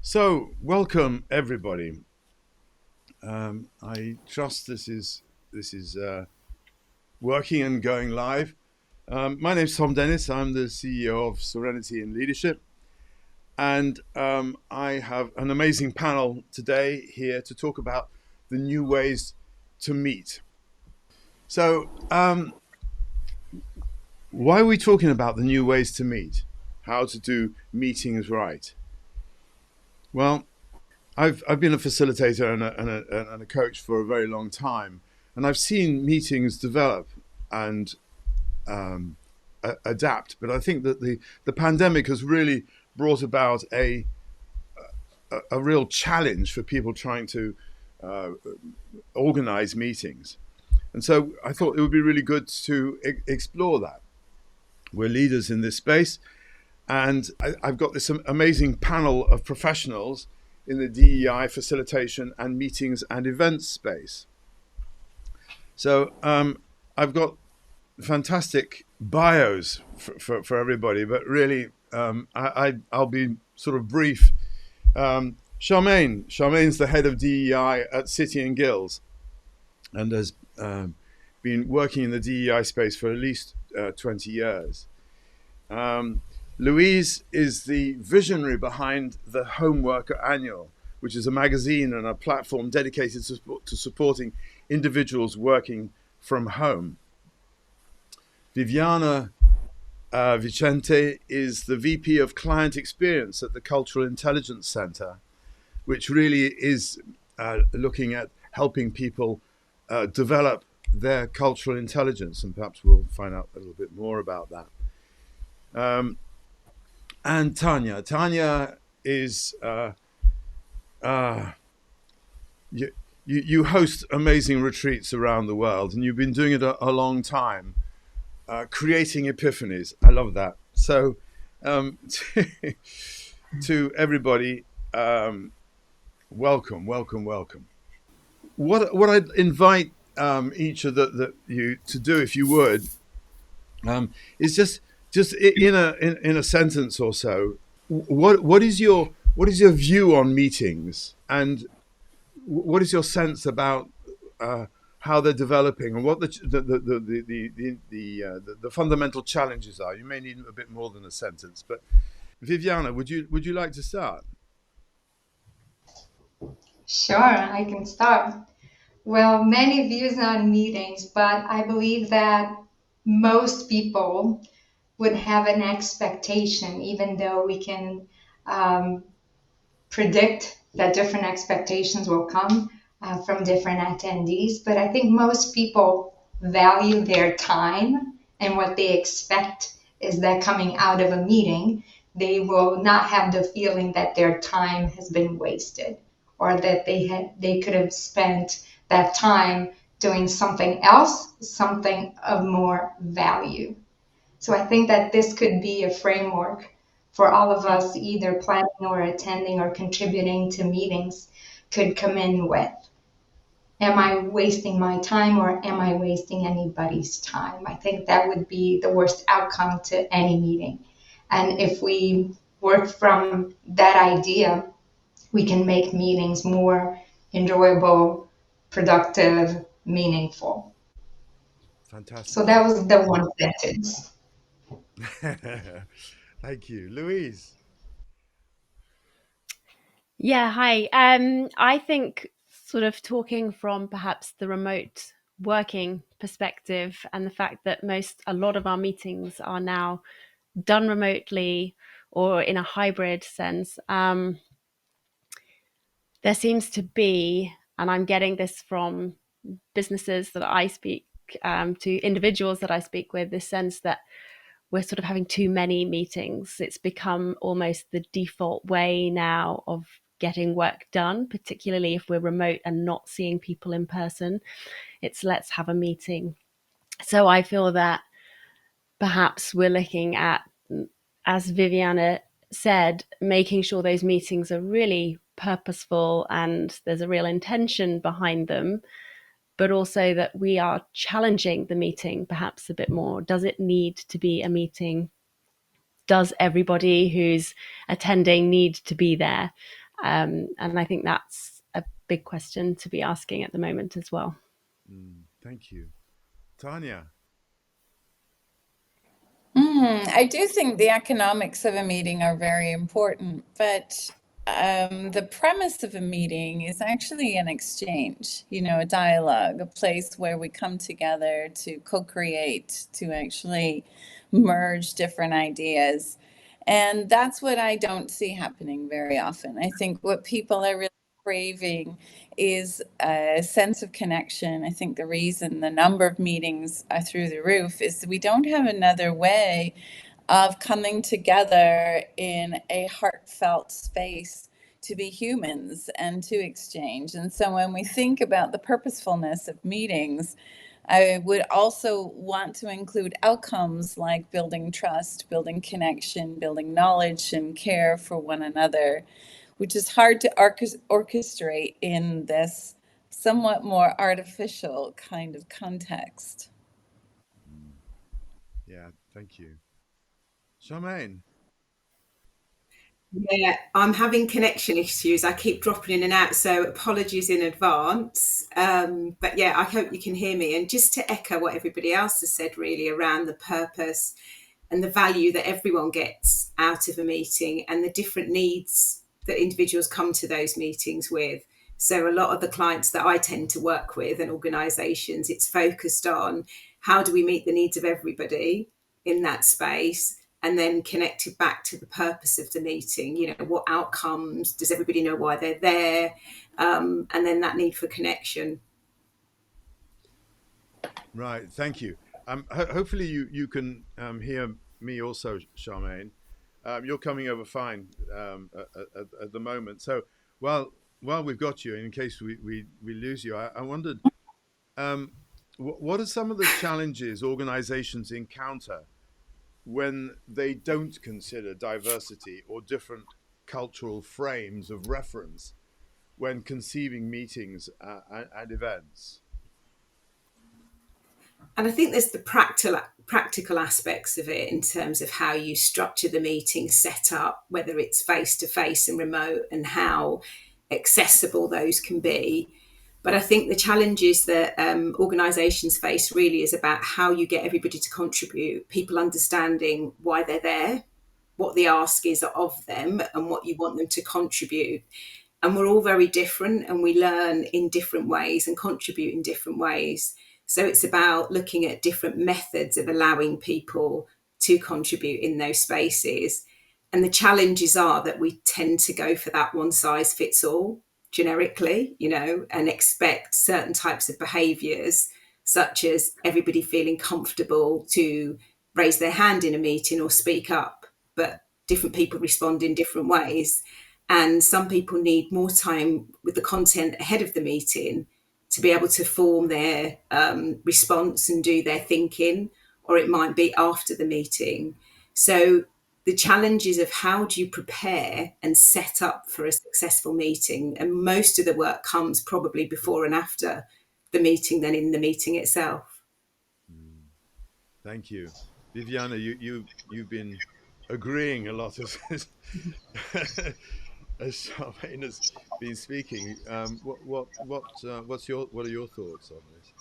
So, welcome everybody. I trust this is working and going live. My name is Tom Dennis. I'm the CEO of Serenity in Leadership, and I have an amazing panel today here to talk about the new ways to meet. So, why are we talking about the new ways to meet? How to do meetings right? Well, I've been a facilitator and a coach for a very long time, and I've seen meetings develop and adapt. But I think that the pandemic has really brought about a real challenge for people trying to uh, organize meetings. And so I thought it would be really good to explore that. We're leaders in this space, and I've got this amazing panel of professionals in the DEI facilitation and meetings and events space. So I've got fantastic bios for everybody, but really I'll be sort of brief. Charmaine's the head of DEI at City and Guilds and has been working in the DEI space for at least 20 years. Louise is the visionary behind the Home Worker Annual, which is a magazine and a platform dedicated to supporting individuals working from home. Viviane Vicente is the VP of Client Experience at the Cultural Intelligence Center, which really is looking at helping people develop their cultural intelligence, and perhaps we'll find out a little bit more about that. And Tania is you host amazing retreats around the world, and you've been doing it a long time, creating epiphanies. I love that. So, to everybody, welcome, welcome, welcome. What I'd invite each of you to do, if you would, is just in a sentence or so. What is your view on meetings, and what is your sense about how they're developing, and what the fundamental challenges are? You may need a bit more than a sentence, but Viviana, would you like to start? Sure, I can start. Well, many views on meetings, but I believe that most people would have an expectation, even though we can um, predict that different expectations will come from different attendees. But I think most people value their time, and what they expect is that coming out of a meeting, they will not have the feeling that their time has been wasted, or that they could have spent that time doing something else, something of more value. So I think that this could be a framework for all of us, either planning or attending or contributing to meetings, could come in with. Am I wasting my time, or am I wasting anybody's time? I think that would be the worst outcome to any meeting. And if we work from that idea, we can make meetings more enjoyable, productive, meaningful. So Fantastic. that was the one sentence. Thank you, Louise. Yeah, hi. I think sort of talking from perhaps the remote working perspective and the fact that a lot of our meetings are now done remotely or in a hybrid sense, there seems to be, and I'm getting this from businesses that I speak to individuals that I speak with, this sense that we're sort of having too many meetings. It's become almost the default way now of getting work done, particularly if we're remote and not seeing people in person. It's let's have a meeting. So I feel that perhaps we're looking at, as Viviana said, making sure those meetings are really purposeful and there's a real intention behind them, but also that we are challenging the meeting perhaps a bit more. Does it need to be a meeting? Does everybody who's attending need to be there? And I think that's a big question to be asking at the moment as well. Thank you. Tania? I do think the economics of a meeting are very important, but the premise of a meeting is actually an exchange, a dialogue, a place where we come together to co-create, to actually merge different ideas. And that's what I don't see happening very often. I think what people are really craving is a sense of connection. I think the reason the number of meetings are through the roof is that we don't have another way of coming together in a heartfelt space to be humans and to exchange. And so when we think about the purposefulness of meetings, I would also want to include outcomes like building trust, building connection, building knowledge and care for one another, which is hard to orchestrate in this somewhat more artificial kind of context. Yeah, thank you. Charmaine? Yeah, I'm having connection issues. I keep dropping in and out, so apologies in advance. But yeah, I hope you can hear me. And just to echo what everybody else has said, really, around the purpose and the value that everyone gets out of a meeting and the different needs that individuals come to those meetings with. So a lot of the clients that I tend to work with and organisations, it's focused on how do we meet the needs of everybody in that space, and then connected back to the purpose of the meeting. What outcomes, does everybody know why they're there? And then that need for connection. Right, thank you. Hopefully you can hear me also, Charmaine. You're coming over fine at the moment. So while we've got you, in case we lose you, I wondered, what are some of the challenges organizations encounter when they don't consider diversity or different cultural frames of reference when conceiving meetings and events? And I think there's the practical aspects of it in terms of how you structure the meeting set up, whether it's face-to-face and remote, and how accessible those can be. But I think the challenges that organisations face really is about how you get everybody to contribute, people understanding why they're there, what the ask is of them, and what you want them to contribute. And we're all very different, and we learn in different ways and contribute in different ways. So it's about looking at different methods of allowing people to contribute in those spaces. And the challenges are that we tend to go for that one size fits all generically, and expect certain types of behaviours, such as everybody feeling comfortable to raise their hand in a meeting or speak up. But different people respond in different ways. And some people need more time with the content ahead of the meeting to be able to form their response and do their thinking, or it might be after the meeting. So the challenges of how do you prepare and set up for a successful meeting, and most of the work comes probably before and after the meeting than in the meeting itself. Thank you. Viviane, you've been agreeing a lot as Charmaine has been speaking. What are your thoughts on this?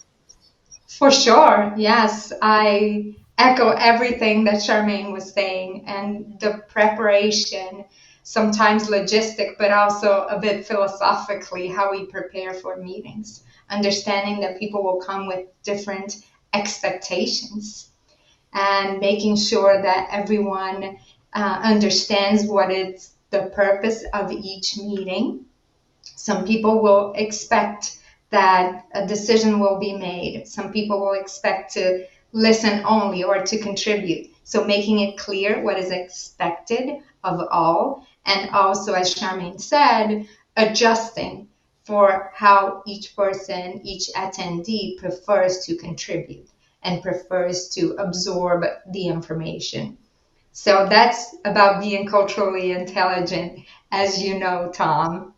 For sure, yes. I echo everything that Charmaine was saying, and the preparation, sometimes logistic, but also a bit philosophically, how we prepare for meetings, understanding that people will come with different expectations and making sure that everyone understands what is the purpose of each meeting. Some people will expect that a decision will be made. Some people will expect to listen only or to contribute. So making it clear what is expected of all. And also, as Charmaine said, adjusting for how each person, each attendee prefers to contribute and prefers to absorb the information. So that's about being culturally intelligent, as you know, Thom.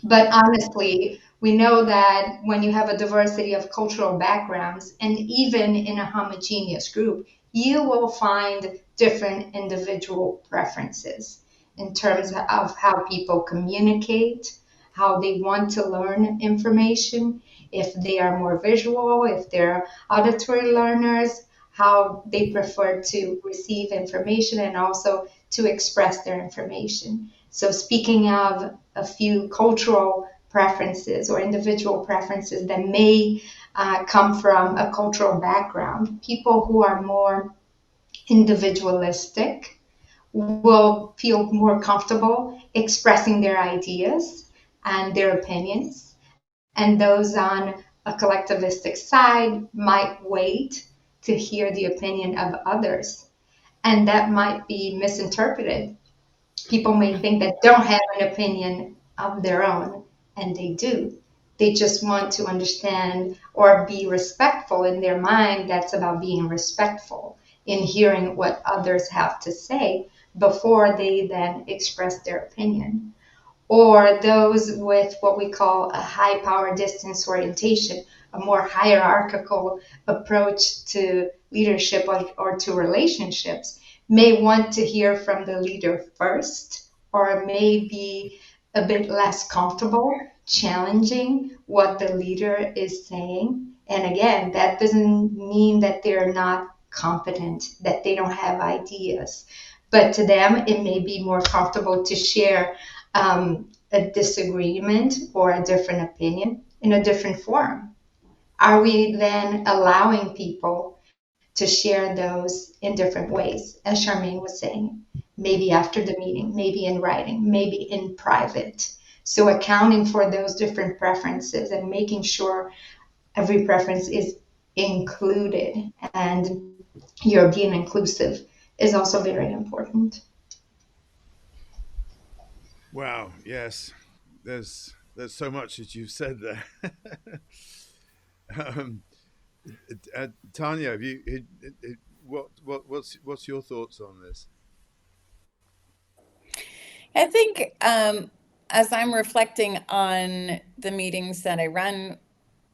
But honestly, we know that when you have a diversity of cultural backgrounds, and even in a homogeneous group, you will find different individual preferences. in terms of how people communicate, how they want to learn information, if they are more visual, if they're auditory learners, how they prefer to receive information and also to express their information. So, speaking of a few cultural preferences or individual preferences that may come from a cultural background, people who are more individualistic will feel more comfortable expressing their ideas and their opinions. And those on a collectivistic side might wait to hear the opinion of others. And that might be misinterpreted. People may think that don't have an opinion of their own, and they do. They just want to understand or be respectful in their mind. That's about being respectful in hearing what others have to say before they then express their opinion. Or those with what we call a high power distance orientation, a more hierarchical approach to leadership or to relationships, may want to hear from the leader first, or may be a bit less comfortable challenging what the leader is saying. And again, that doesn't mean that they're not competent, that they don't have ideas. But to them, it may be more comfortable to share a disagreement or a different opinion in a different forum. Are we then allowing people to share those in different ways, as Charmaine was saying? Maybe after the meeting, maybe in writing, maybe in private. So accounting for those different preferences and making sure every preference is included and you're being inclusive is also very important. Wow. Yes. There's so much that you've said there. um, Tanya, have you what's your thoughts on this? I think as I'm reflecting on the meetings that I run,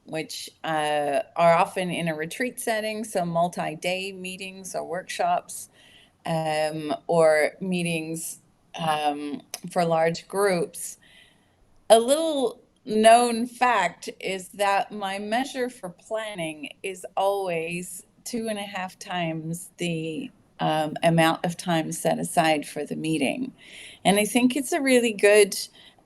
which are often in a retreat setting, so multi day meetings or workshops, or meetings for large groups, a little known fact is that my measure for planning is always 2.5 times the amount of time set aside for the meeting. And I think it's a really good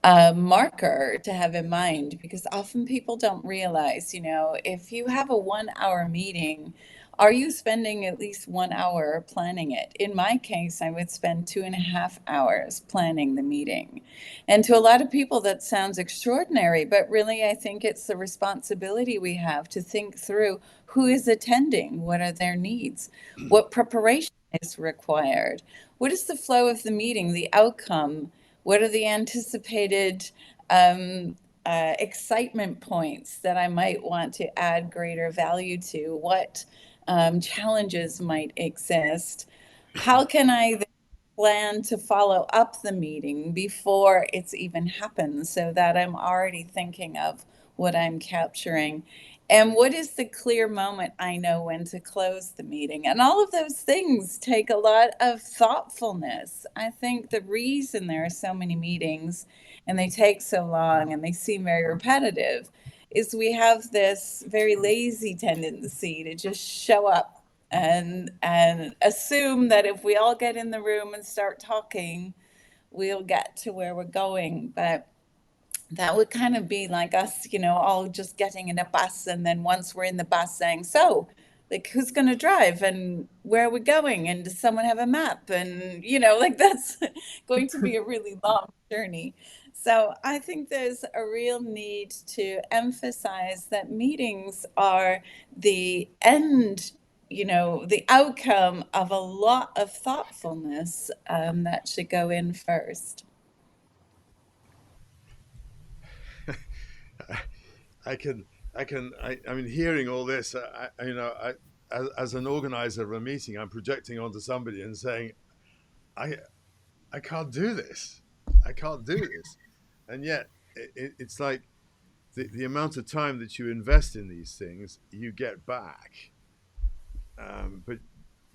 marker to have in mind, because often people don't realize, if you have a 1 hour meeting, are you spending at least 1 hour planning it? In my case, I would spend 2.5 hours planning the meeting. And to a lot of people, that sounds extraordinary, but really, I think it's the responsibility we have to think through who is attending, what are their needs, what preparation is required, what is the flow of the meeting, the outcome, what are the anticipated excitement points that I might want to add greater value to, what challenges might exist, how can I plan to follow up the meeting before it's even happened so that I'm already thinking of what I'm capturing. And what is the clear moment I know when to close the meeting? And all of those things take a lot of thoughtfulness. I think the reason there are so many meetings and they take so long and they seem very repetitive is we have this very lazy tendency to just show up and assume that if we all get in the room and start talking, we'll get to where we're going. But that would kind of be like us, all just getting in a bus, and then once we're in the bus saying, so, like, who's going to drive and where are we going? And does someone have a map? And, that's going to be a really long journey. So I think there's a real need to emphasize that meetings are the end, the outcome of a lot of thoughtfulness that should go in first. I mean, hearing all this, as an organizer of a meeting, I'm projecting onto somebody and saying, I can't do this. I can't do this. And yet, it's like the amount of time that you invest in these things, you get back. But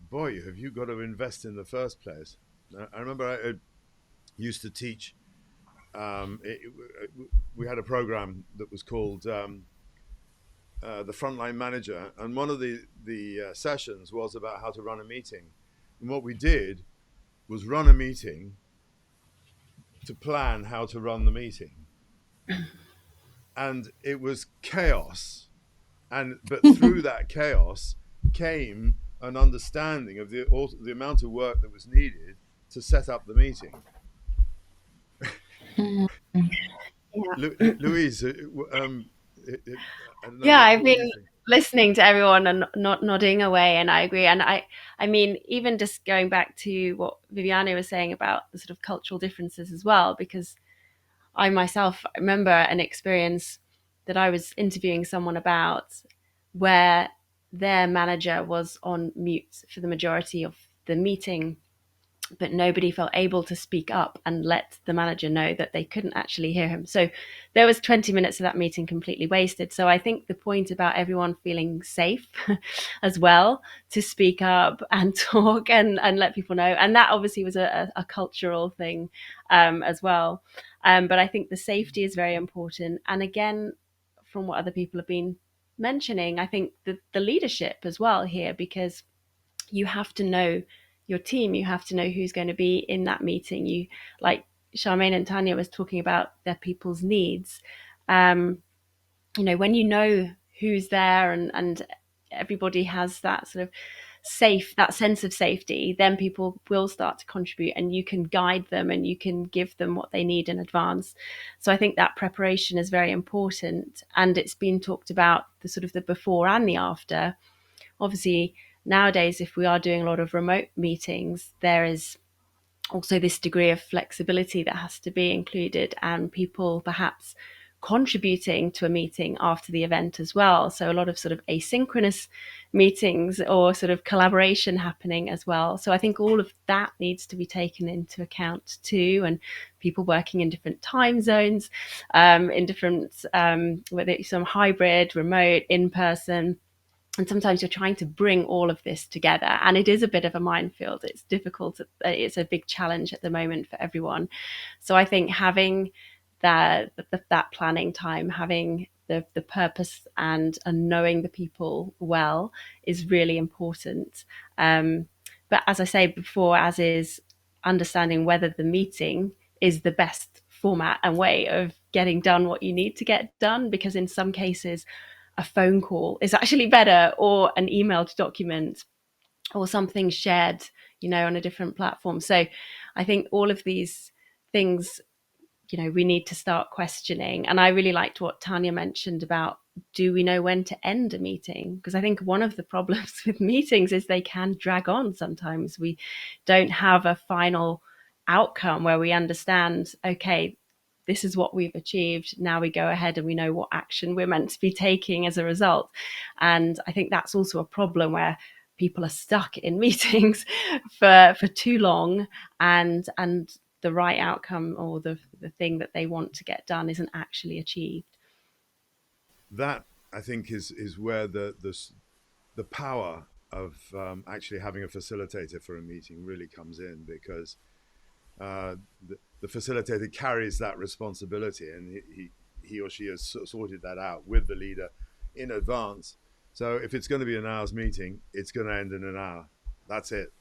boy, have you got to invest in the first place. I remember used to teach. We had a program that was called the Frontline Manager, and one of the sessions was about how to run a meeting. And what we did was run a meeting to plan how to run the meeting, and it was chaos. But through that chaos came an understanding of the amount of work that was needed to set up the meeting. Louise, I don't know, Yeah, I've what do you been think? listening to everyone and not nodding away, and I agree. And I mean, even just going back to what Viviane was saying about the sort of cultural differences as well, because I myself remember an experience that I was interviewing someone about where their manager was on mute for the majority of the meeting, but nobody felt able to speak up and let the manager know that they couldn't actually hear him. So there was 20 minutes of that meeting completely wasted. So I think the point about everyone feeling safe as well to speak up and talk and let people know, and that obviously was a cultural thing as well. But I think the safety is very important. And again, from what other people have been mentioning, I think the leadership as well here, because you have to know your team, you have to know who's going to be in that meeting. You, like Charmaine and Tania was talking about their people's needs. When you know who's there and everybody has that sort of that sense of safety, then people will start to contribute and you can guide them and you can give them what they need in advance. So I think that preparation is very important, and it's been talked about the sort of the before and the after. Obviously, nowadays, if we are doing a lot of remote meetings, there is also this degree of flexibility that has to be included, and people perhaps contributing to a meeting after the event as well. So a lot of sort of asynchronous meetings or sort of collaboration happening as well. So I think all of that needs to be taken into account too, and people working in different time zones, in different, whether it's some hybrid, remote, in person. And sometimes you're trying to bring all of this together, and it is a bit of a minefield. It's difficult. It's a big challenge at the moment for everyone. So I think having that planning time, having the purpose and knowing the people well is really important. But as I say before, as is understanding whether the meeting is the best format and way of getting done what you need to get done, because in some cases a phone call is actually better, or an emailed document, or something shared, on a different platform. So I think all of these things, we need to start questioning. And I really liked what Tania mentioned about, do we know when to end a meeting? Because I think one of the problems with meetings is they can drag on. Sometimes we don't have a final outcome where we understand, okay, this is what we've achieved. Now we go ahead and we know what action we're meant to be taking as a result. And I think that's also a problem where people are stuck in meetings for too long, and the right outcome or the thing that they want to get done isn't actually achieved. That, I think, is where the power of actually having a facilitator for a meeting really comes in, because the facilitator carries that responsibility, and he or she has sorted that out with the leader in advance. So if it's going to be an hour's meeting, it's going to end in an hour. That's it.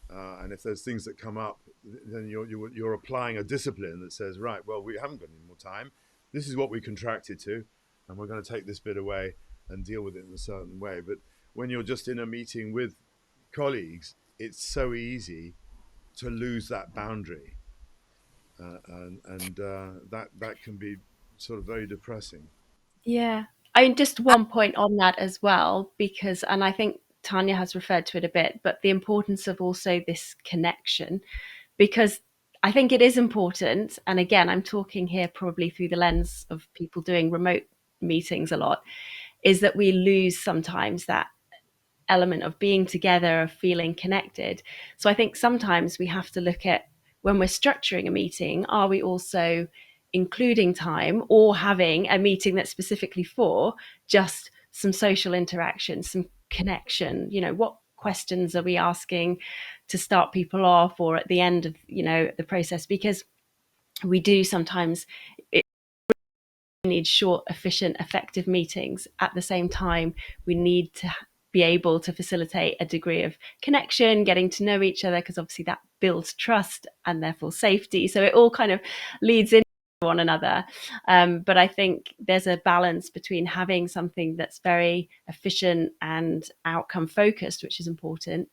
And if there's things that come up, then you're applying a discipline that says, right, well, we haven't got any more time. This is what we contracted to, and we're going to take this bit away and deal with it in a certain way. But when you're just in a meeting with colleagues, it's so easy to lose that boundary, and that can be sort of very depressing. Yeah. I mean, just one point on that as well, because, and I think Tania has referred to it a bit, but the importance of also this connection, because I think it is important. And again, I'm talking here probably through the lens of people doing remote meetings a lot, is that we lose sometimes that element of being together, of feeling connected. So I think sometimes we have to look at, when we're structuring a meeting, are we also including time or having a meeting that's specifically for just some social interaction, some connection? What questions are we asking to start people off, or at the end of the process? Because we do sometimes need short, efficient, effective meetings. At the same time, we need to be able to facilitate a degree of connection, getting to know each other, because obviously that builds trust and therefore safety. So it all kind of leads into one another. But I think there's a balance between having something that's very efficient and outcome focused, which is important,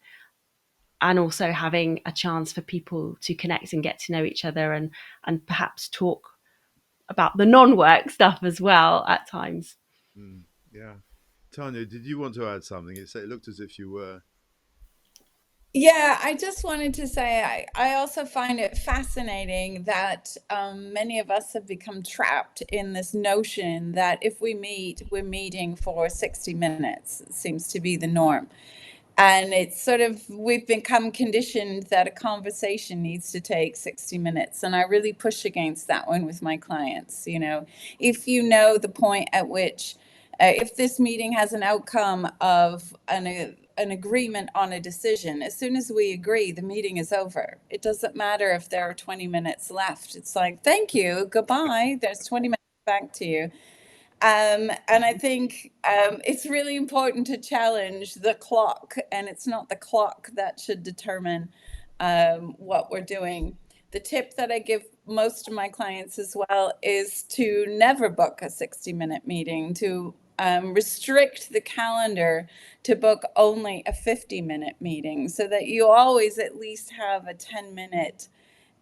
and also having a chance for people to connect and get to know each other and perhaps talk about the non-work stuff as well at times. Yeah. Tania, did you want to add something? It looked as if you were. Yeah, I just wanted to say I also find it fascinating that many of us have become trapped in this notion that if we meet, we're meeting for 60 minutes. It seems to be the norm. And it's sort of, we've become conditioned that a conversation needs to take 60 minutes. And I really push against that one with my clients. You know, if you know the point at which, if this meeting has an outcome of an agreement on a decision, as soon as we agree, the meeting is over. It doesn't matter if there are 20 minutes left. It's like, thank you, goodbye. There's 20 minutes, back to you. And I think it's really important to challenge the clock, and it's not the clock that should determine what we're doing. The tip that I give most of my clients as well is to never book a 60-minute meeting, to restrict the calendar to book only a 50-minute meeting, so that you always at least have a 10-minute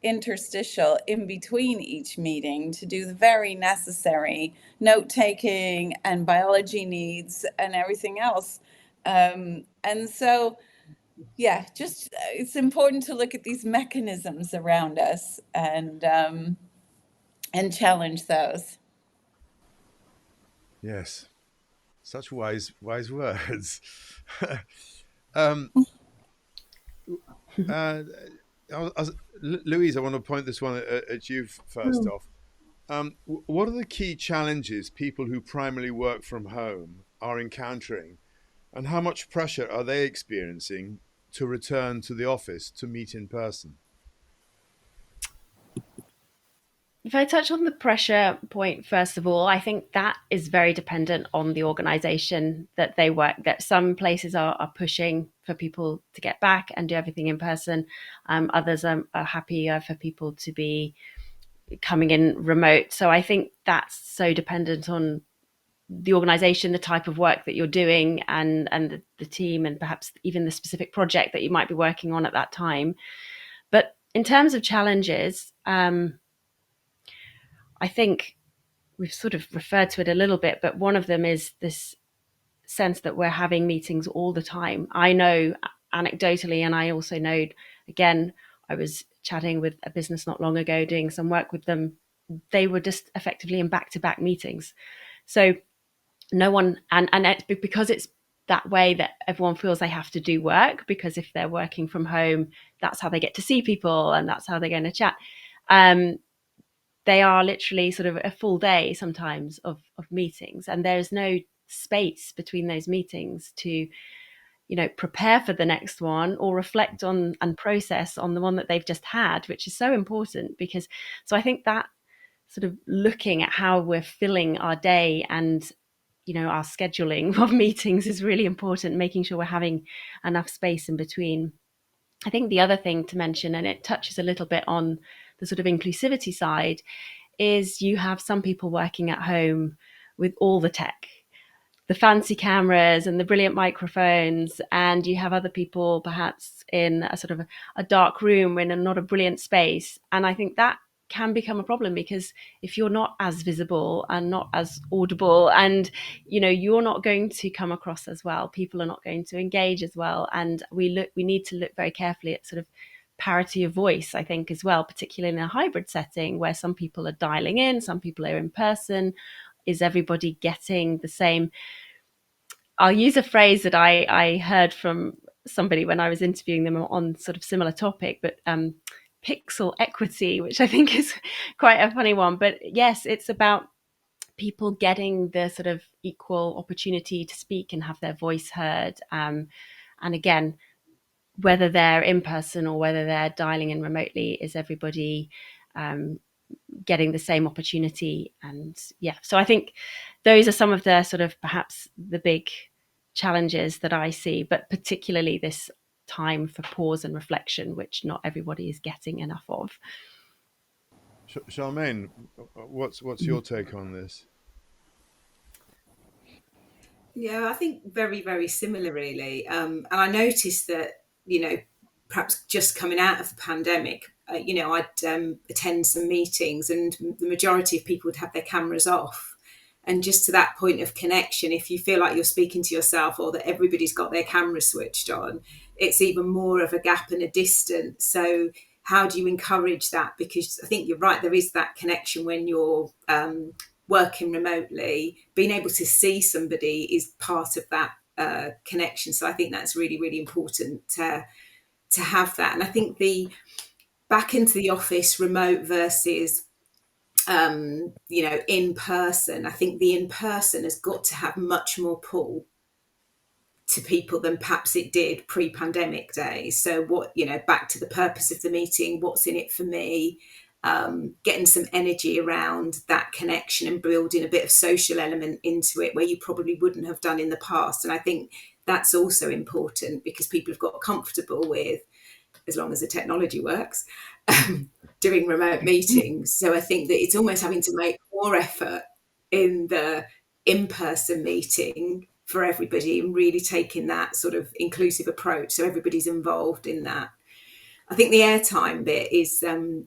interstitial in between each meeting to do the very necessary note taking and biology needs and everything else. And so, yeah, just it's important to look at these mechanisms around us and challenge those. Yes, such wise words. Louise, I want to point this one at you first off. What are the key challenges people who primarily work from home are encountering, and how much pressure are they experiencing to return to the office to meet in person? If I touch on the pressure point, first of all, I think that is very dependent on the organization that they work. That some places are pushing for people to get back and do everything in person. Others are happier for people to be coming in remote. So I think that's so dependent on the organization, the type of work that you're doing, and the team, and perhaps even the specific project that you might be working on at that time. But in terms of challenges, I think we've sort of referred to it a little bit, but one of them is this sense that we're having meetings all the time. I know anecdotally, and I also know, again, I was chatting with a business not long ago, doing some work with them. They were just effectively in back-to-back meetings. So no one, and because it's that way that everyone feels they have to do work, because if they're working from home, that's how they get to see people and that's how they're going to chat. They are literally sort of a full day sometimes of meetings, and there's no space between those meetings to, prepare for the next one or reflect on and process on the one that they've just had, which is so important. Because so I think that sort of looking at how we're filling our day and our scheduling of meetings is really important, making sure we're having enough space in between. I think the other thing to mention, and it touches a little bit on the sort of inclusivity side, is you have some people working at home with all the tech, the fancy cameras and the brilliant microphones, and you have other people perhaps in a sort of a dark room in not a brilliant space. And I think that can become a problem, because if you're not as visible and not as audible, and you're not going to come across as well, people are not going to engage as well. And we need to look very carefully at sort of parity of voice, I think, as well, particularly in a hybrid setting where some people are dialing in, some people are in person. Is everybody getting the same? I'll use a phrase that I heard from somebody when I was interviewing them on sort of similar topic, but pixel equity, which I think is quite a funny one. But yes, it's about people getting the sort of equal opportunity to speak and have their voice heard. And again, whether they're in person or whether they're dialing in remotely, is everybody getting the same opportunity. And yeah, so I think those are some of the sort of perhaps the big challenges that I see, but particularly this time for pause and reflection, which not everybody is getting enough of. Charmaine, what's your take on this? Yeah, I think very, very similar, really. And I noticed that, perhaps just coming out of the pandemic, I'd attend some meetings and the majority of people would have their cameras off. And just to that point of connection, if you feel like you're speaking to yourself or that everybody's got their camera switched on, it's even more of a gap and a distance. So how do you encourage that? Because I think you're right, there is that connection when you're working remotely. Being able to see somebody is part of that connection. So I think that's really, really important to have that. And I think the back into the office remote versus in person, I think the in person has got to have much more pull to people than perhaps it did pre-pandemic days. So back to the purpose of the meeting, what's in it for me, getting some energy around that connection and building a bit of social element into it where you probably wouldn't have done in the past. And I think that's also important because people have got comfortable with, as long as the technology works, doing remote meetings. So I think that it's almost having to make more effort in the in-person meeting for everybody and really taking that sort of inclusive approach so everybody's involved in that. I think the airtime bit is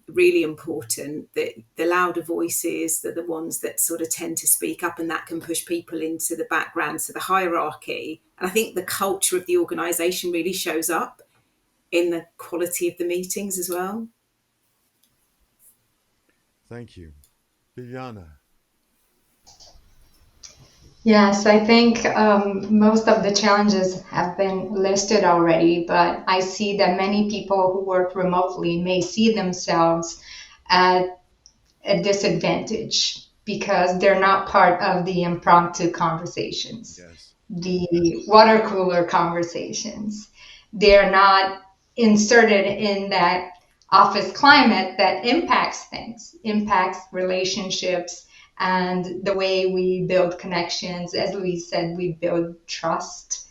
really important, that the louder voices are the ones that sort of tend to speak up, and that can push people into the background, so the hierarchy. And I think the culture of the organisation really shows up in the quality of the meetings as well. Thank you. Viviane. Yes, I think most of the challenges have been listed already, but I see that many people who work remotely may see themselves at a disadvantage because they're not part of the impromptu conversations, Yes. the water cooler conversations. They're not inserted in that office climate that impacts things, impacts relationships, and the way we build connections. As Louise said, we build trust.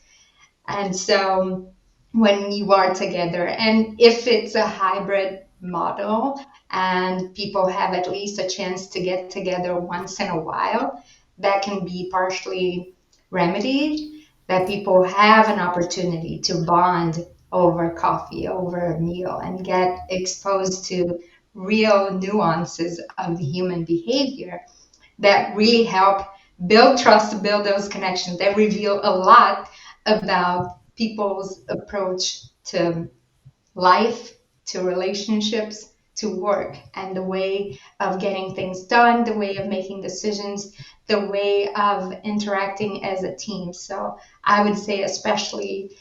And so when you are together, and if it's a hybrid model and people have at least a chance to get together once in a while, that can be partially remedied, that people have an opportunity to bond over coffee, over a meal, and get exposed to real nuances of human behavior that really help build trust, build those connections, that reveal a lot about people's approach to life, to relationships, to work, and the way of getting things done, the way of making decisions, the way of interacting as a team. So I would say, especially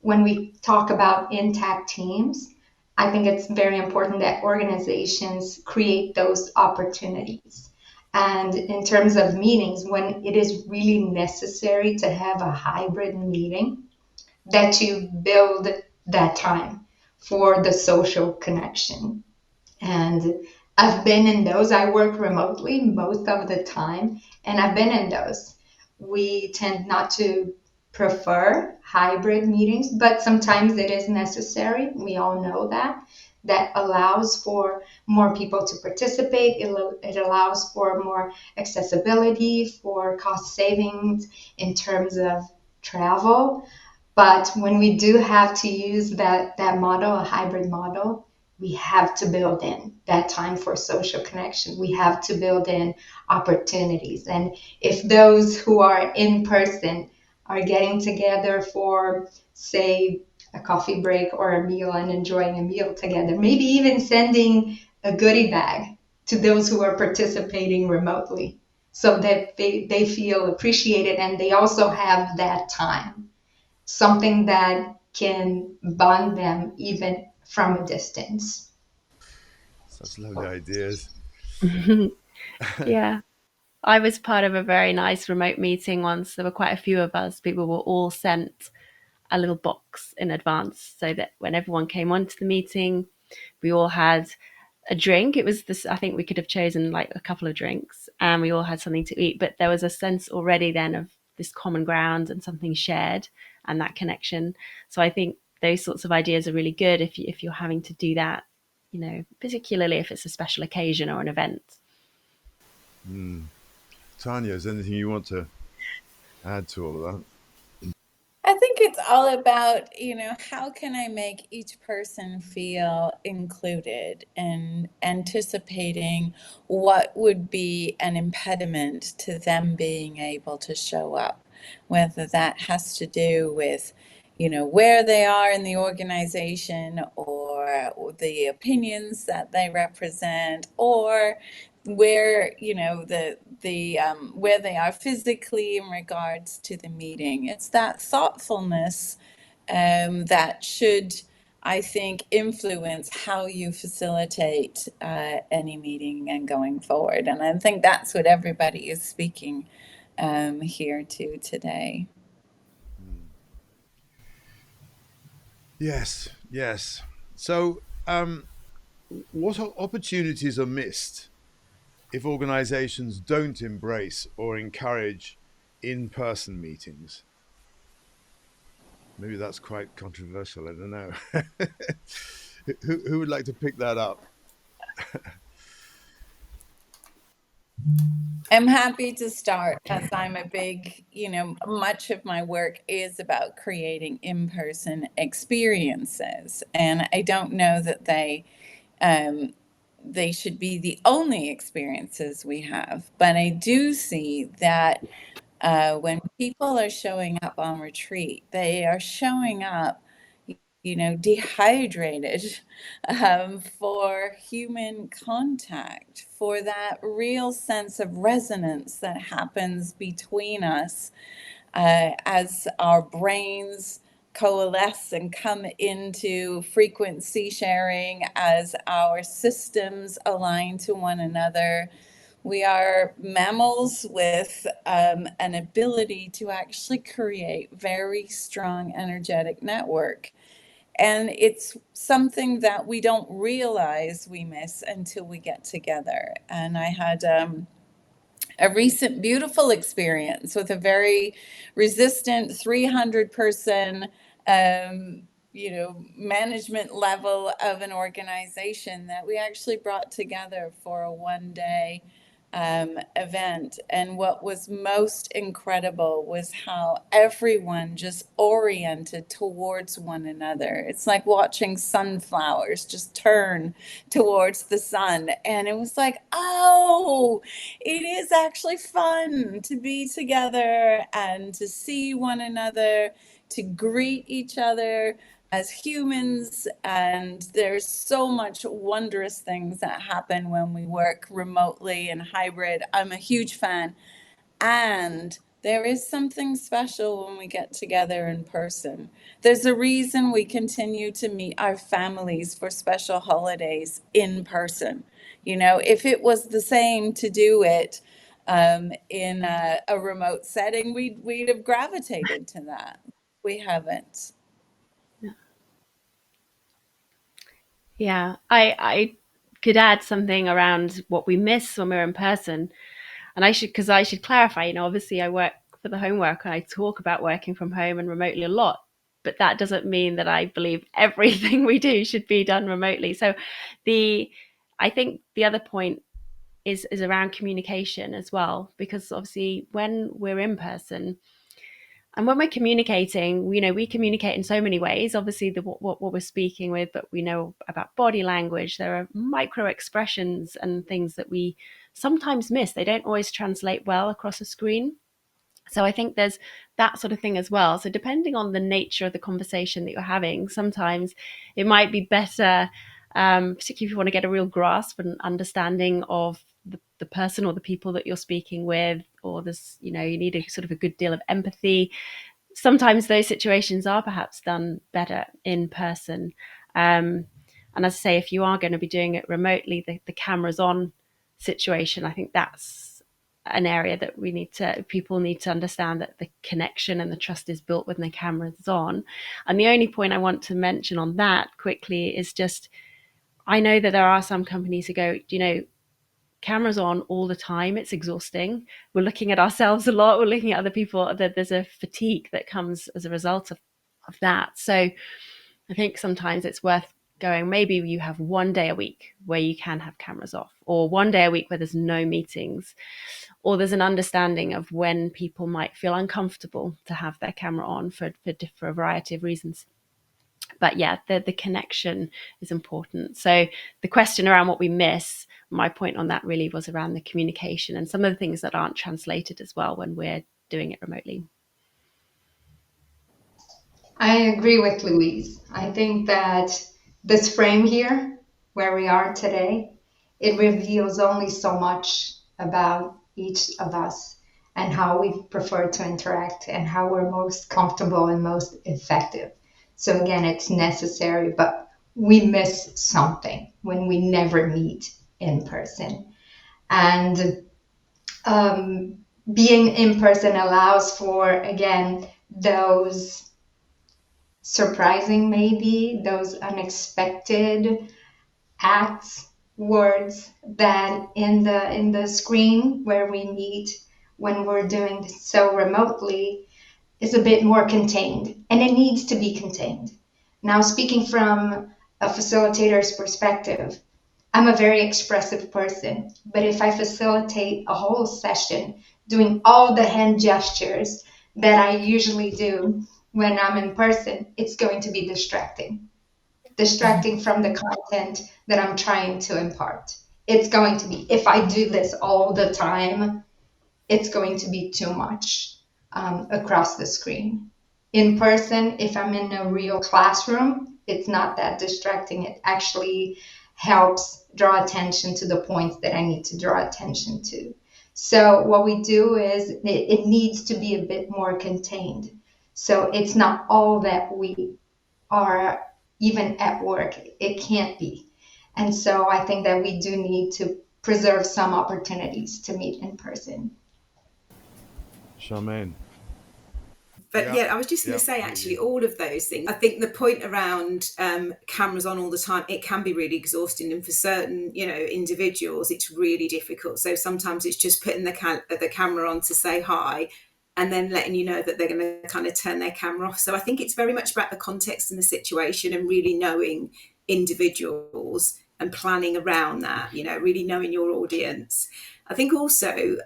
when we talk about intact teams, I think it's very important that organizations create those opportunities. And in terms of meetings, when it is really necessary to have a hybrid meeting, that you build that time for the social connection. And I've been in those. I work remotely most of the time, and I've been in those. We tend not to prefer hybrid meetings, but sometimes it is necessary. We all know that. That allows for more people to participate. It allows for more accessibility, for cost savings in terms of travel. But when we do have to use that model, a hybrid model, we have to build in that time for social connection. We have to build in opportunities. And if those who are in person are getting together for, say, a coffee break or a meal and enjoying a meal together, maybe even sending a goodie bag to those who are participating remotely so that they feel appreciated and they also have that time, something that can bond them even from a distance. Such lovely ideas. Yeah. I was part of a very nice remote meeting once. There were quite a few of us. People were all sent a little box in advance so that when everyone came onto the meeting, we all had a drink. It was this, I think we could have chosen like a couple of drinks and we all had something to eat, but there was a sense already then of this common ground and something shared and that connection. So I think those sorts of ideas are really good if you're having to do that, you know, particularly if it's a special occasion or an event. Tania, is there anything you want to add to all of that? I think it's all about, how can I make each person feel included and anticipating what would be an impediment to them being able to show up, whether that has to do with, where they are in the organization or the opinions that they represent, or where where they are physically in regards to the meeting. It's that thoughtfulness that should, I think, influence how you facilitate any meeting and going forward. And I think that's what everybody is speaking here to today. Yes. So, what opportunities are missed if organizations don't embrace or encourage in-person meetings? Maybe that's quite controversial, I don't know. Who would like to pick that up? I'm happy to start, as I'm a big, much of my work is about creating in-person experiences. And I don't know that they should be the only experiences we have, but I do see that when people are showing up on retreat, they are showing up, dehydrated for human contact, for that real sense of resonance that happens between us as our brains coalesce and come into frequency sharing, as our systems align to one another. We are mammals with an ability to actually create very strong energetic network. And it's something that we don't realize we miss until we get together. And I had a recent beautiful experience with a very resistant 300 person management level of an organization that we actually brought together for a 1 day event. And what was most incredible was how everyone just oriented towards one another. It's like watching sunflowers just turn towards the sun. And it was like, oh, it is actually fun to be together and to see one another, to greet each other as humans. And there's so much wondrous things that happen when we work remotely and hybrid. I'm a huge fan. And there is something special when we get together in person. There's a reason we continue to meet our families for special holidays in person. If it was the same to do it in a remote setting, we'd have gravitated to that. We haven't. Yeah, I could add something around what we miss when we're in person. And I should clarify, obviously I work for the homework and I talk about working from home and remotely a lot, but that doesn't mean that I believe everything we do should be done remotely. So I think the other point is around communication as well, because obviously when we're in person, and when we're communicating, we communicate in so many ways. Obviously, what we're speaking with, but we know about body language. There are micro expressions and things that we sometimes miss. They don't always translate well across a screen. So I think there's that sort of thing as well. So depending on the nature of the conversation that you're having, sometimes it might be better, particularly if you want to get a real grasp and understanding of the person or the people that you're speaking with, or this, you need a sort of a good deal of empathy. Sometimes those situations are perhaps done better in person. And as I say, if you are going to be doing it remotely, the cameras on situation, I think that's an area that people need to understand, that the connection and the trust is built when the camera's on. And the only point I want to mention on that quickly is just, I know that there are some companies who go, cameras on all the time, it's exhausting. We're looking at ourselves a lot, we're looking at other people, that there's a fatigue that comes as a result of that. So I think sometimes it's worth going, maybe you have one day a week where you can have cameras off, or one day a week where there's no meetings, or there's an understanding of when people might feel uncomfortable to have their camera on for a variety of reasons. But yeah, the connection is important. So the question around what we miss, my point on that really was around the communication and some of the things that aren't translated as well when we're doing it remotely. I agree with Louise. I think that this frame here, where we are today, it reveals only so much about each of us and how we prefer to interact and how we're most comfortable and most effective. So again, it's necessary, but we miss something when we never meet in person. And being in person allows for, again, those surprising, maybe those unexpected acts, words that in the screen where we meet when we're doing this so remotely is a bit more contained, and it needs to be contained. Now, speaking from a facilitator's perspective, I'm a very expressive person, but if I facilitate a whole session doing all the hand gestures that I usually do when I'm in person, it's going to be distracting from the content that I'm trying to impart. It's going to be, if I do this all the time, it's going to be too much across the screen. In person, if I'm in a real classroom, it's not that distracting. It actually helps draw attention to the points that I need to draw attention to. So what we do is it needs to be a bit more contained. So it's not all that we are, even at work. It can't be. And so I think that we do need to preserve some opportunities to meet in person. Charmaine. But yeah, I was just going to say, actually, all of those things. I think the point around cameras on all the time, it can be really exhausting, and for certain, individuals, it's really difficult. So sometimes it's just putting the camera on to say hi, and then letting you know that they're going to kind of turn their camera off. So I think it's very much about the context and the situation, and really knowing individuals and planning around that. Really knowing your audience. I think also,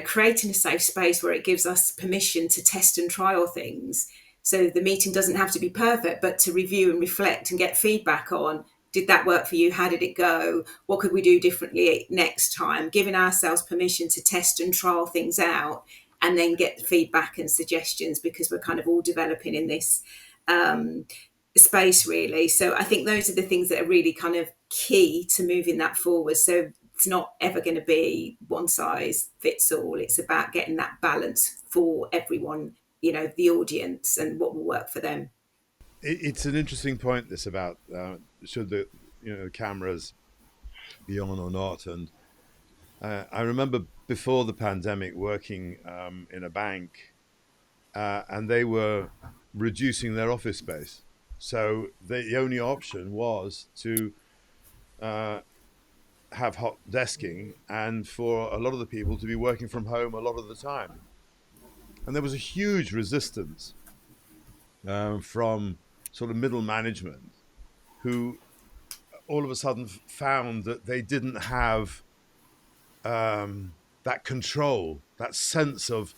creating a safe space where it gives us permission to test and trial things. So the meeting doesn't have to be perfect, but to review and reflect and get feedback on, did that work for you? How did it go? What could we do differently next time? Giving ourselves permission to test and trial things out, and then get feedback and suggestions, because we're kind of all developing in this space, really. So I think those are the things that are really kind of key to moving that forward. So it's not ever going to be one size fits all. It's about getting that balance for everyone, the audience, and what will work for them. It's an interesting point, this about should the cameras be on or not. And I remember before the pandemic working in a bank, and they were reducing their office space. So the only option was to have hot desking, and for a lot of the people to be working from home a lot of the time. And there was a huge resistance from sort of middle management, who all of a sudden found that they didn't have that control, that sense of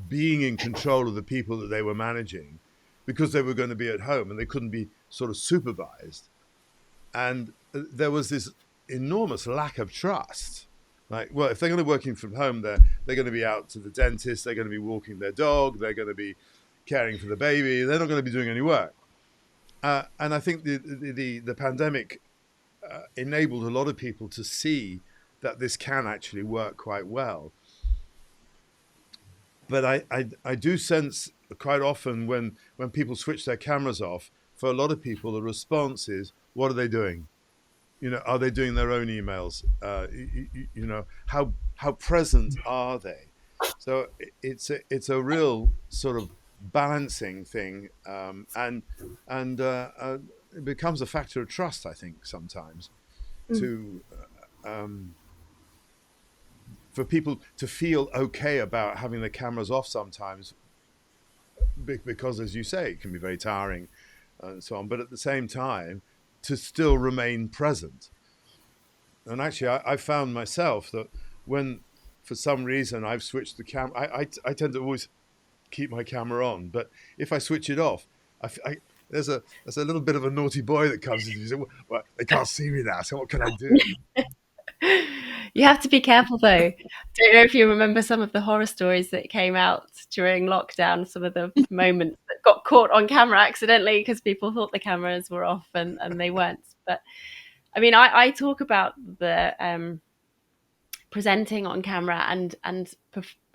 being in control of the people that they were managing, because they were going to be at home and they couldn't be sort of supervised. And there was this enormous lack of trust. Like, well, if they're going to be working from home, they're going to be out to the dentist, they're going to be walking their dog, they're going to be caring for the baby, they're not going to be doing any work. And I think the pandemic enabled a lot of people to see that this can actually work quite well. But I do sense quite often when people switch their cameras off, for a lot of people, the response is, what are they doing? Are they doing their own emails? How present are they? So it's a real sort of balancing thing, and it becomes a factor of trust, I think, sometimes, to for people to feel okay about having the cameras off sometimes, because, as you say, it can be very tiring and so on, but at the same time, to still remain present. And actually, I found myself that when, for some reason, I've switched the camera, I tend to always keep my camera on, but if I switch it off, there's a little bit of a naughty boy that comes in and says, well, they can't see me now, so what can I do? You have to be careful, though. Don't know if you remember some of the horror stories that came out during lockdown, some of the moments that got caught on camera accidentally because people thought the cameras were off and they weren't. But I mean, I talk about the presenting on camera and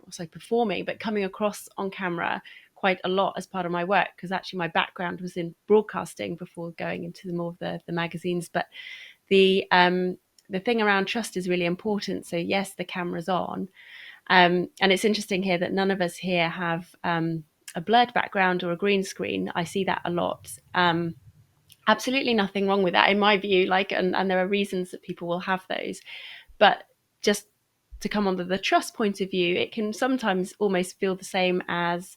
also performing, but coming across on camera quite a lot as part of my work, because actually my background was in broadcasting before going into more of the magazines. But the thing around trust is really important. So yes, the camera's on, and it's interesting here that none of us here have a blurred background or a green screen. I see that a lot. Absolutely nothing wrong with that in my view, and there are reasons that people will have those, but just to come under the trust point of view, it can sometimes almost feel the same as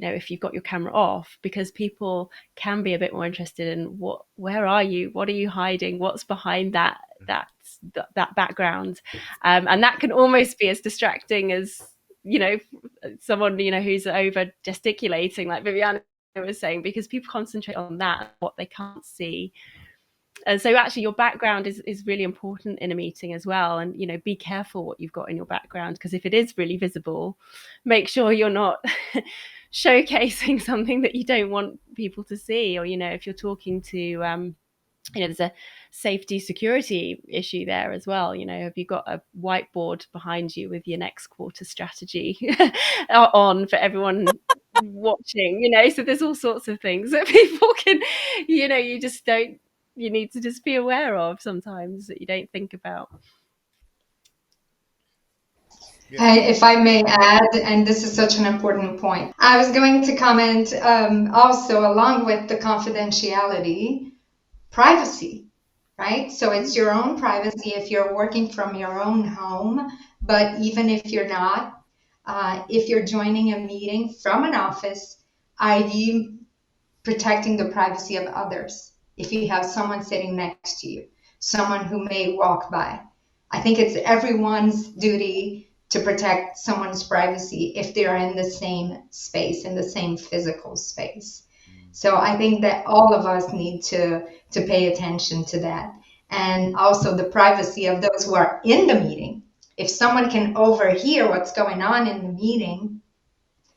if you've got your camera off, because people can be a bit more interested in where are you, what are you hiding, what's behind that background, and that can almost be as distracting as someone who's over gesticulating, like Viviane was saying, because people concentrate on that, what they can't see. And so actually your background is really important in a meeting as well. And, be careful what you've got in your background, because if it is really visible, make sure you're not showcasing something that you don't want people to see. Or, if you're talking to, there's a safety security issue there as well. Have you got a whiteboard behind you with your next quarter strategy on for everyone watching? So there's all sorts of things that people can, you need to just be aware of sometimes that you don't think about. If I may add, and this is such an important point, I was going to comment also, along with the confidentiality, privacy, right? So it's your own privacy if you're working from your own home, but even if you're not, if you're joining a meeting from an office, are you protecting the privacy of others? If you have someone sitting next to you, someone who may walk by, I think it's everyone's duty to protect someone's privacy if they're in the same space, in the same physical space. So I think that all of us need to pay attention to that. And also the privacy of those who are in the meeting. If someone can overhear what's going on in the meeting,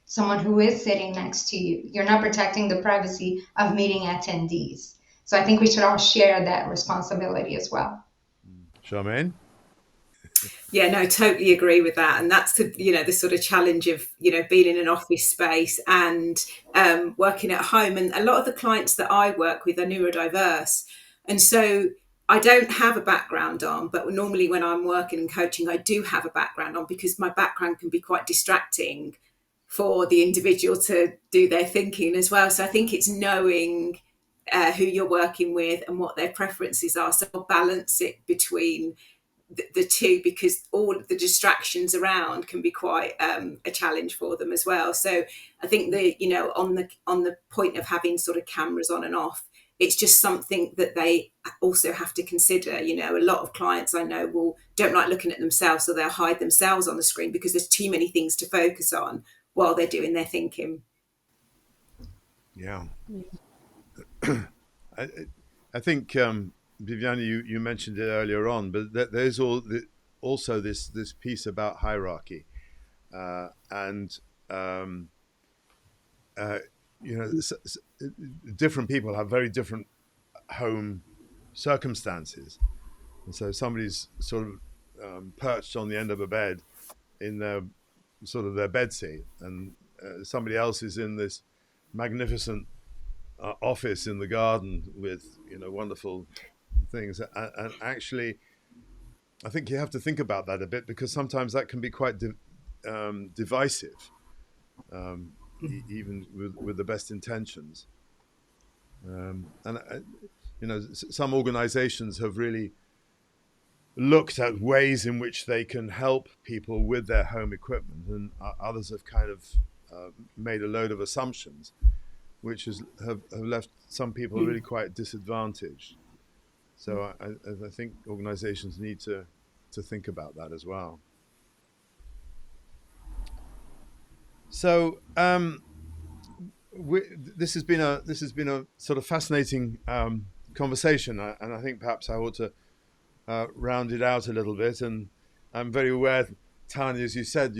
someone who is sitting next to you, you're not protecting the privacy of meeting attendees. So I think we should all share that responsibility as well. Charmaine? Yeah, no, totally agree with that. And that's the sort of challenge of, being in an office space and working at home. And a lot of the clients that I work with are neurodiverse. And so I don't have a background on, but normally when I'm working and coaching, I do have a background on, because my background can be quite distracting for the individual to do their thinking as well. So I think it's knowing who you're working with and what their preferences are. So I'll balance it between the two, because all of the distractions around can be quite a challenge for them as well. So I think on the point of having sort of cameras on and off, it's just something that they also have to consider. A lot of clients I know don't like looking at themselves, so they'll hide themselves on the screen because there's too many things to focus on while they're doing their thinking. Yeah. I think Viviane, you mentioned it earlier on, but there's also this piece about hierarchy, and different people have very different home circumstances, and so somebody's sort of perched on the end of a bed in their bed seat, and somebody else is in this magnificent office in the garden with wonderful things, and actually I think you have to think about that a bit, because sometimes that can be quite divisive, even with the best intentions. And some organizations have really looked at ways in which they can help people with their home equipment, and others have kind of made a load of assumptions, which have left some people really quite disadvantaged. So I think organizations need to think about that as well. So this has been a sort of fascinating conversation, and I think perhaps I ought to round it out a little bit. And I'm very aware, Tania, as you said,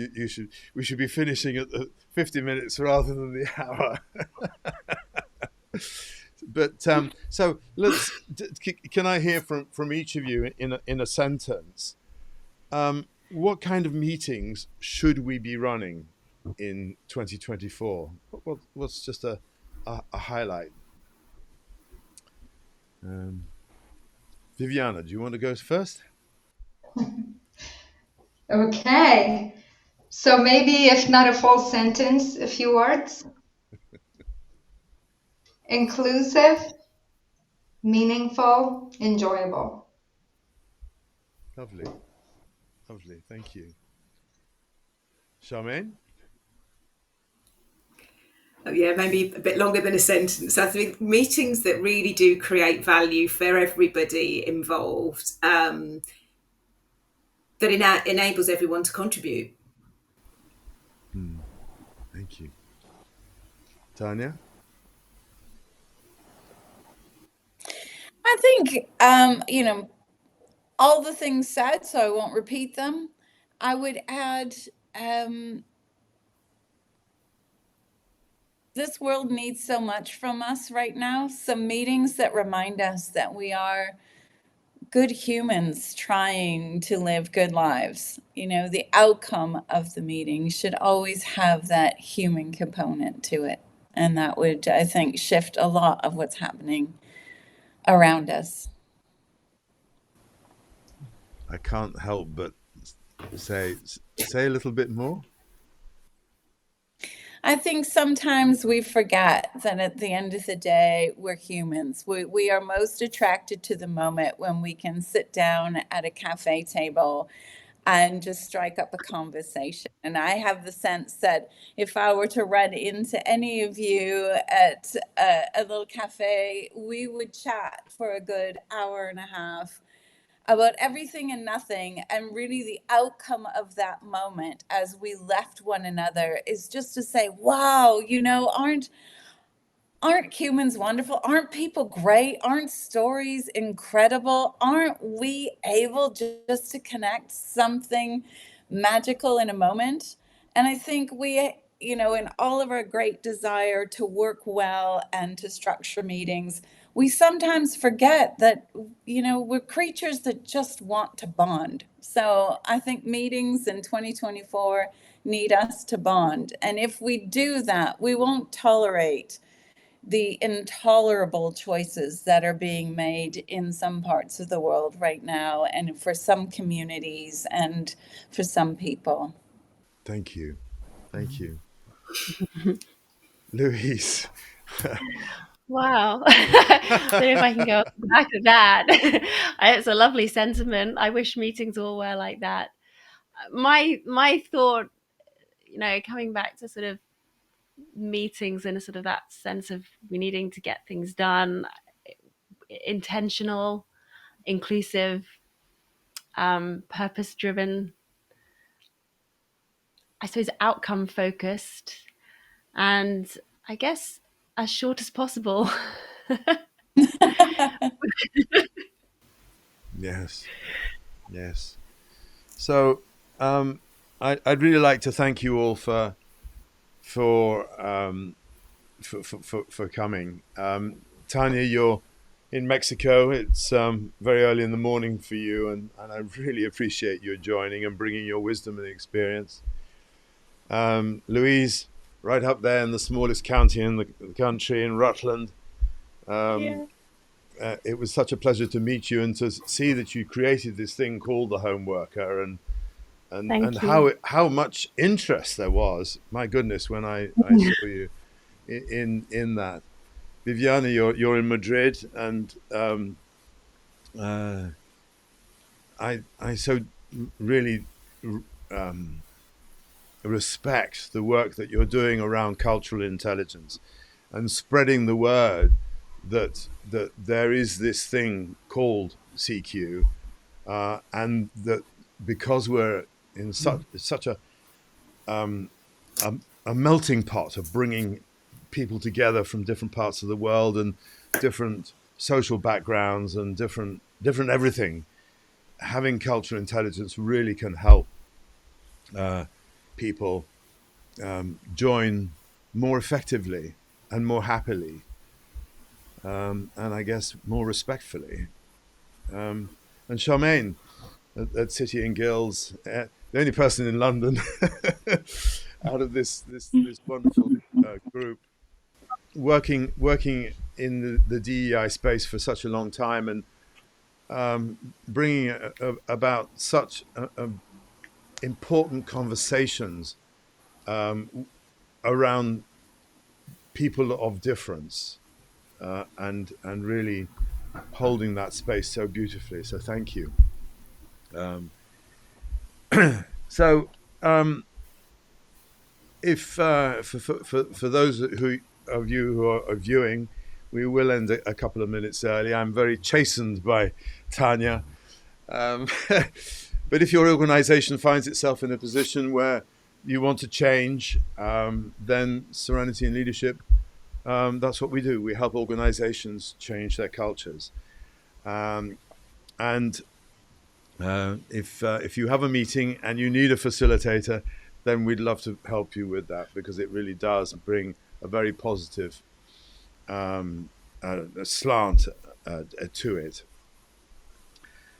we should be finishing at the 50 minutes rather than the hour. But so can I hear from each of you in a sentence? What kind of meetings should we be running in 2024? What's just a highlight? Viviane, do you want to go first? Okay. So maybe if not a full sentence, a few words. Inclusive, meaningful, enjoyable. Lovely. Thank you. Charmaine? Yeah, maybe a bit longer than a sentence. I think meetings that really do create value for everybody involved, that enables everyone to contribute. Thank you. Tania? I think, all the things said, so I won't repeat them. I would add, this world needs so much from us right now. Some meetings that remind us that we are good humans trying to live good lives. The outcome of the meeting should always have that human component to it. And that would, I think, shift a lot of what's happening around us. I can't help but say a little bit more. I think sometimes we forget that at the end of the day, we're humans. We are most attracted to the moment when we can sit down at a cafe table and just strike up a conversation. And I have the sense that if I were to run into any of you at a little cafe, we would chat for a good hour and a half about everything and nothing. And really the outcome of that moment as we left one another is just to say, wow, aren't humans wonderful? Aren't people great? Aren't stories incredible? Aren't we able just to connect something magical in a moment? And I think we, in all of our great desire to work well and to structure meetings, we sometimes forget that, we're creatures that just want to bond. So I think meetings in 2024 need us to bond. And if we do that, we won't tolerate the intolerable choices that are being made in some parts of the world right now, and for some communities and for some people. Thank you. Louise. Wow. I don't know if I can go back to that. It's a lovely sentiment. I wish meetings all were like that. My thought, coming back to sort of meetings in a sort of that sense of we needing to get things done, intentional, inclusive, purpose driven, I suppose outcome focused, and I guess as short as possible. Yes. So I'd really like to thank you all for coming. Tania, you're in Mexico. It's very early in the morning for you, and I really appreciate your joining and bringing your wisdom and experience. Louise, right up there in the smallest county in the country, in Rutland. It was such a pleasure to meet you and to see that you created this thing called the Home Worker, and how much interest there was. My goodness, when I saw you in that. Viviane, you're in Madrid, and I so really um, respect the work that you're doing around cultural intelligence and spreading the word that there is this thing called CQ, and that because we're in such um, a a melting pot of bringing people together from different parts of the world and different social backgrounds and different everything, having cultural intelligence really can help people join more effectively and more happily, and I guess more respectfully. And Charmaine at City and Guilds, the only person in London out of this wonderful group, working in the DEI space for such a long time, and bringing about such important conversations around people of difference, and really holding that space so beautifully. So thank you. Um, so if for those of you who are viewing, we will end a couple of minutes early. I'm very chastened by Tania. But if your organization finds itself in a position where you want to change, then Serenity and Leadership, that's what we do. We help organizations change their cultures. And if you have a meeting and you need a facilitator, then we'd love to help you with that, because it really does bring a very positive slant to it.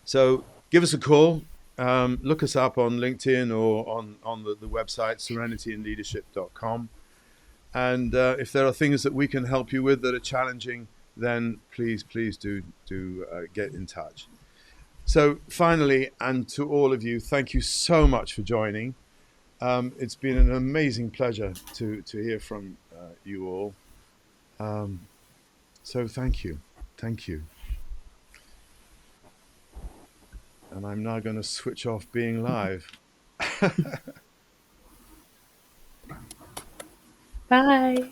So give us a call. Look us up on LinkedIn or on the website serenityandleadership.com. And if there are things that we can help you with that are challenging, then please do get in touch. So finally, and to all of you, thank you so much for joining. It's been an amazing pleasure to hear from you all. So thank you. And I'm now going to switch off being live. Bye.